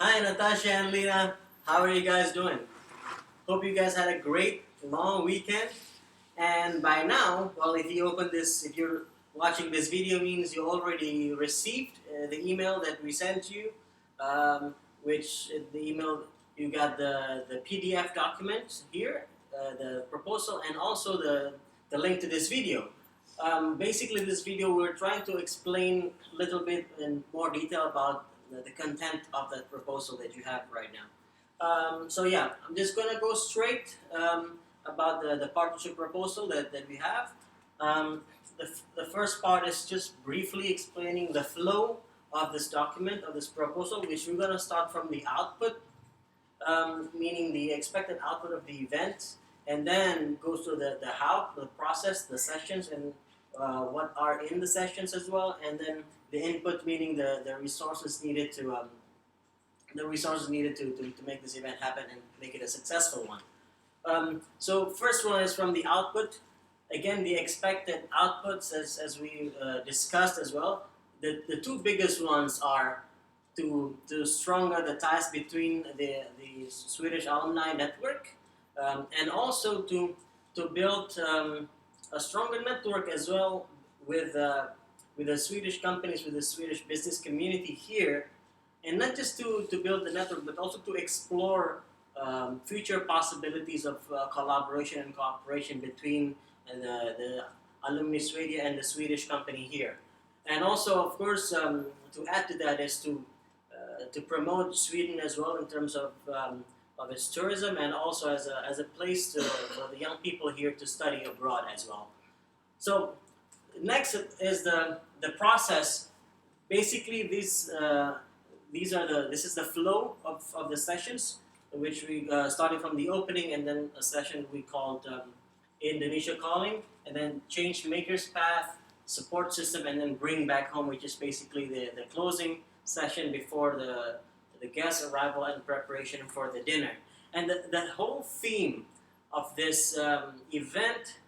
Hi, Natasha and Lena. How are you guys doing? Hope you guys had a great long weekend. And by now, well, if you're watching this video, means you already received the email that we sent you, which the email you got the PDF document here, the proposal, and also the link to this video. Basically, this video we're trying to explain a little bit in more detail about the content of that proposal that you have right now. So yeah, I'm just gonna go straight about the partnership proposal that we have. Um, the first part is just briefly explaining the flow of this document, of this proposal, which we're gonna start from the output, meaning the expected output of the event, and then goes to the how, the process, the sessions, and what are in the sessions as well, and then the input, meaning the resources needed to make this event happen and make it a successful one. So first one is from the output. Again, the expected outputs, as we discussed as well. The two biggest ones are to stronger the ties between the Swedish alumni network, and also to build a stronger network as well with the Swedish companies, with the Swedish business community here, and not just to build the network, but also to explore future possibilities of collaboration and cooperation between the Alumni Swedia and the Swedish company here. And also, of course, to add to that is to promote Sweden as well in terms of its tourism, and also as a place for the young people here to study abroad as well. So next is the process. Basically, this is the flow of the sessions, which we started from the opening, and then a session we called Indonesia Calling, and then Change Makers Path, Support System, and then Bring Back Home, which is basically the closing session before the guest arrival and preparation for the dinner. And the whole theme of this event,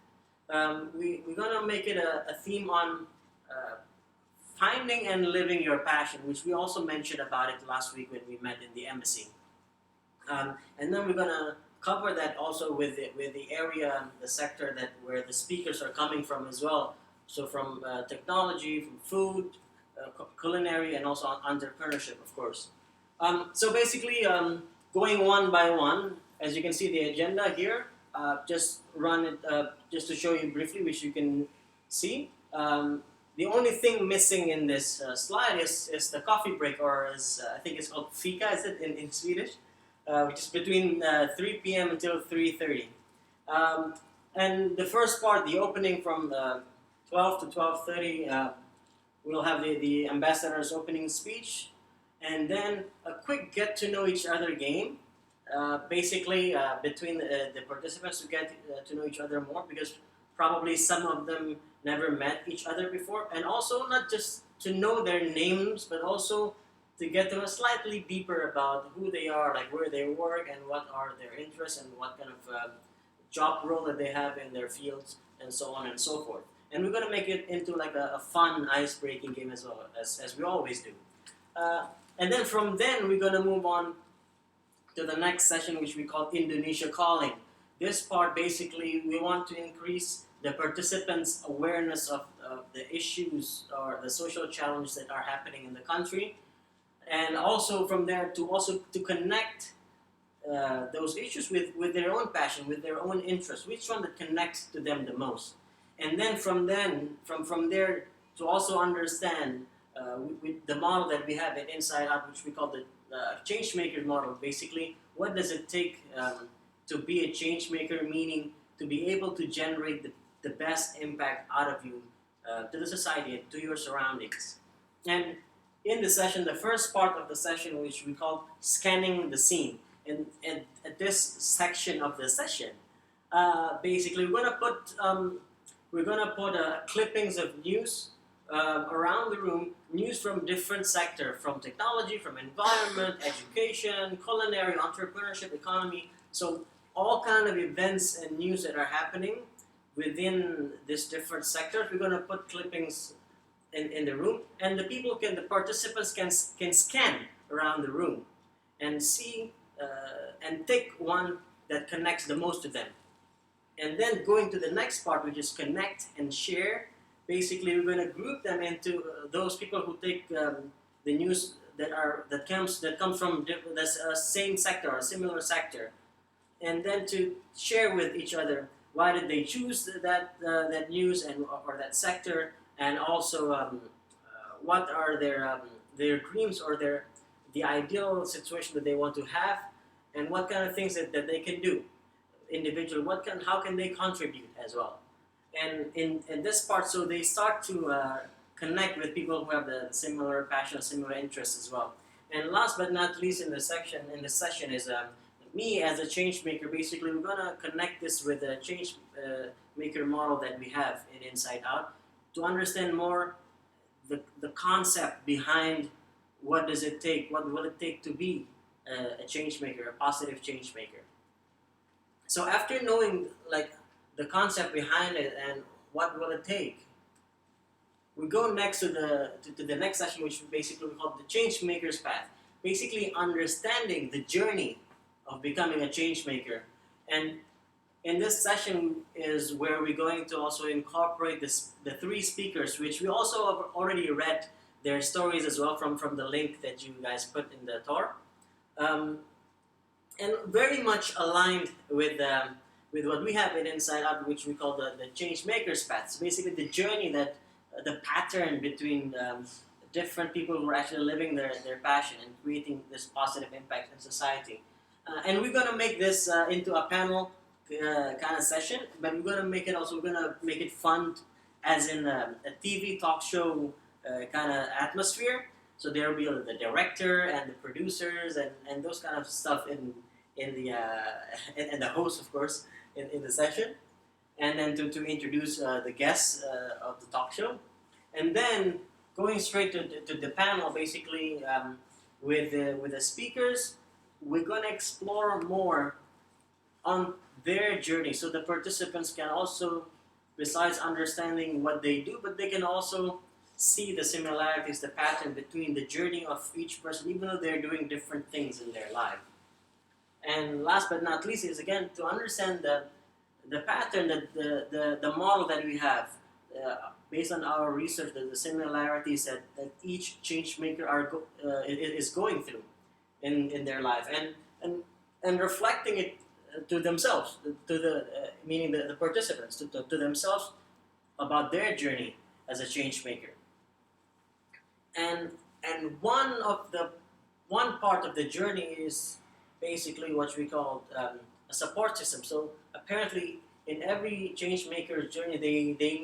we're gonna make it a theme on finding and living your passion, which we also mentioned about it last week when we met in the embassy. And then we're gonna cover that also with the area, the sector that where the speakers are coming from as well. So from technology, from food, culinary, and also entrepreneurship, of course. So basically, going one by one, as you can see the agenda here, just run it just to show you briefly, which you can see. The only thing missing in this slide is the coffee break, or as I think it's called fika, is it in Swedish? Which is between 3 p.m. until 3:30. And the first part, the opening from 12 to 12:30, we'll have the ambassador's opening speech, and then a quick get to know each other game. Basically, between the participants to get to know each other more, because probably some of them never met each other before, and also not just to know their names, but also to get to know slightly deeper about who they are, like where they work and what are their interests and what kind of job role that they have in their fields, and so on and so forth. And we're gonna make it into like a fun ice-breaking game as well, as we always do. And then from then we're gonna move on to the next session, which we call Indonesia Calling. This part, basically, we want to increase the participants' awareness of the issues or the social challenges that are happening in the country, and also from there to connect those issues with their own passion, with their own interest, which one that connects to them the most. And then from there to also understand with the model that we have at Inside Out, which we call the change maker model. Basically, what does it take to be a change maker, meaning to be able to generate the best impact out of you to the society, to your surroundings. And in the session, the first part of the session, which we call scanning the scene, and at this section of the session, basically we're gonna put clippings of news around the room, news from different sectors, from technology, from environment, education, culinary, entrepreneurship, economy. So all kind of events and news that are happening within this different sectors, we're gonna put clippings in the room, and the participants can scan around the room. and see and pick one that connects the most to them. And then going to the next part, which is connect and share. Basically, we're going to group them into those people who take the news that comes from the same sector or similar sector, and then to share with each other why did they choose that news and or that sector, and also what are their dreams or the ideal situation that they want to have, and what kind of things that they can do individual, how can they contribute as well. And in this part, so they start to connect with people who have the similar passion, similar interests as well. And last but not least, in this session is me as a change maker. Basically, we're gonna connect this with the change maker model that we have in Inside Out to understand more the concept behind what does it take, what will it take to be a change maker, a positive change maker. So after knowing like the concept behind it and what will it take, we go next to the next session, which basically we call the change maker's path. Basically understanding the journey of becoming a change maker. And in this session is where we're going to also incorporate the three speakers, which we also have already read their stories as well from the link that you guys put in the tour. And very much aligned with what we have in Inside Out, which we call the change maker's path. So basically the journey that the pattern between different people who are actually living their passion and creating this positive impact in society. And we're gonna make this into a panel kind of session, but we're gonna make it fun, as in a TV talk show kind of atmosphere. So there will be the director and the producers and those kind of stuff in the and the host, of course, in the session, and then to introduce the guests of the talk show, and then going straight to the panel, basically with the speakers, we're gonna explore more on their journey, so the participants can also, besides understanding what they do, but they can also see the similarities, the pattern between the journey of each person, even though they're doing different things in their life. And last but not least is again to understand the pattern, that the model that we have, based on our research, the similarities that each change maker is going through in their life, and reflecting it to themselves, to the meaning the participants, to themselves about their journey as a change maker. And one part of the journey is basically what we call a support system. So apparently, in every change maker's journey, they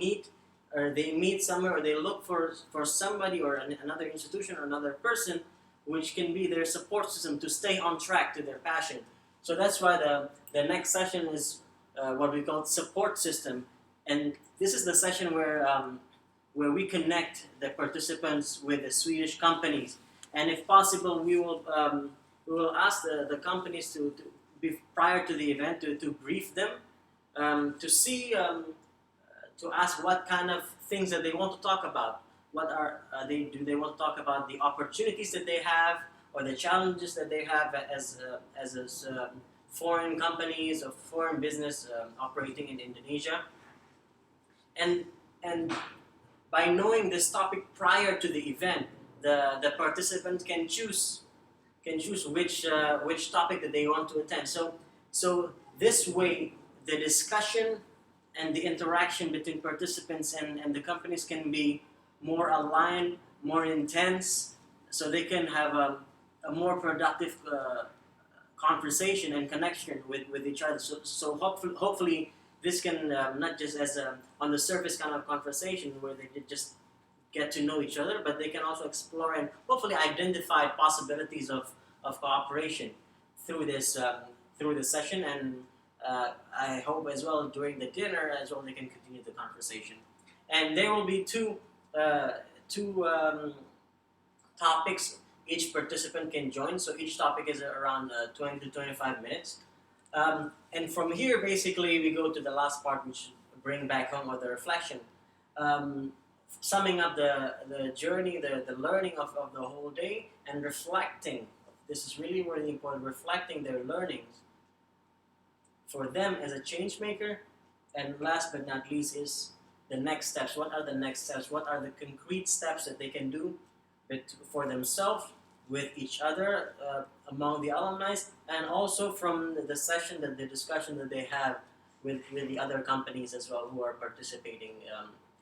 meet somewhere, or they look for somebody or another institution or another person, which can be their support system to stay on track to their passion. So that's why the next session is what we call support system, and this is the session where we connect the participants with the Swedish companies, and if possible, we will ask the companies to be prior to the event to brief them, to see to ask what kind of things that they want to talk about. What are they want to talk about the opportunities that they have or the challenges that they have as foreign companies or foreign business operating in Indonesia, and by knowing this topic prior to the event, the participants can choose which topic that they want to attend. So this way, the discussion and the interaction between participants and the companies can be more aligned, more intense, so they can have a more productive conversation and connection with each other. So hopefully this can not just as on the surface kind of conversation where they just get to know each other, but they can also explore and hopefully identify possibilities of cooperation through this session. And I hope as well during the dinner as well they can continue the conversation. And there will be two topics each participant can join. So each topic is around 20 to 25 minutes. And from here, basically, we go to the last part, which bring back home with the reflection. Summing up the journey, the learning of the whole day, and reflecting this is really, really important, reflecting their learnings for them as a change maker. And last but not least is the next steps. What are the next steps? What are the concrete steps that they can do for themselves, with each other, among the alumni, and also from the session, the discussion that they have with the other companies as well who are participating,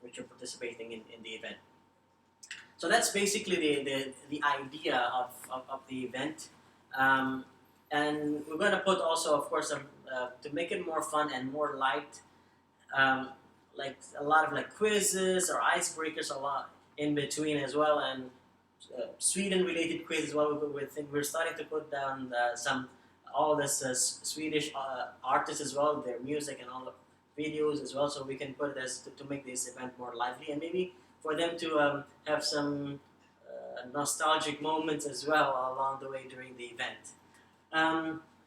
which are participating in the event. So that's basically the idea of the event. And we're going to put also, of course, to make it more fun and more light, like a lot of like quizzes or icebreakers, a lot in between as well, and Sweden-related quiz as well. We're starting to put down all this Swedish artists as well, their music and all the videos as well, so we can put it as to make this event more lively, and maybe for them to have some nostalgic moments as well along the way during the event.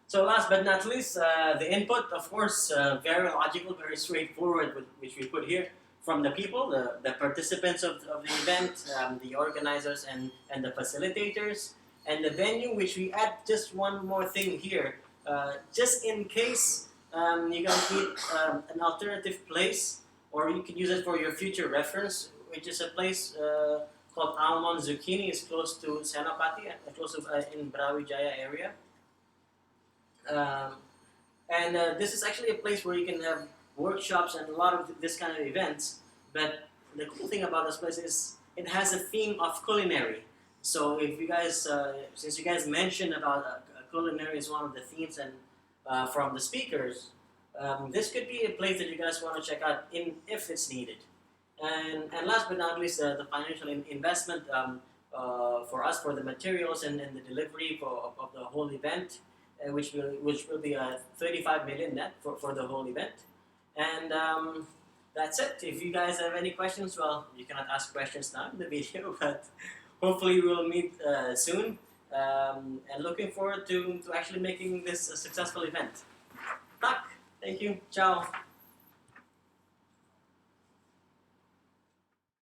So last but not least, the input, of course, very logical, very straightforward, which we put here from the people, the participants of the event, the organizers and the facilitators, and the venue, which we add just one more thing here, just in case you guys need an alternative place, or you can use it for your future reference, which is a place called Almond Zucchini. It's close to Senapati, close to in Brawijaya area. And this is actually a place where you can have workshops and a lot of this kind of events. But the cool thing about this place is it has a theme of culinary. So if you guys, since you guys mentioned about culinary is one of the themes, and from the speakers, this could be a place that you guys want to check out if it's needed. And last but not least, the financial investment for us for the materials and the delivery of the whole event, which will be 35 million net for the whole event. And that's it. If you guys have any questions, well, you cannot ask questions now in the video, but hopefully we'll meet soon. And looking forward to actually making this a successful event. Tack! Thank you. Ciao!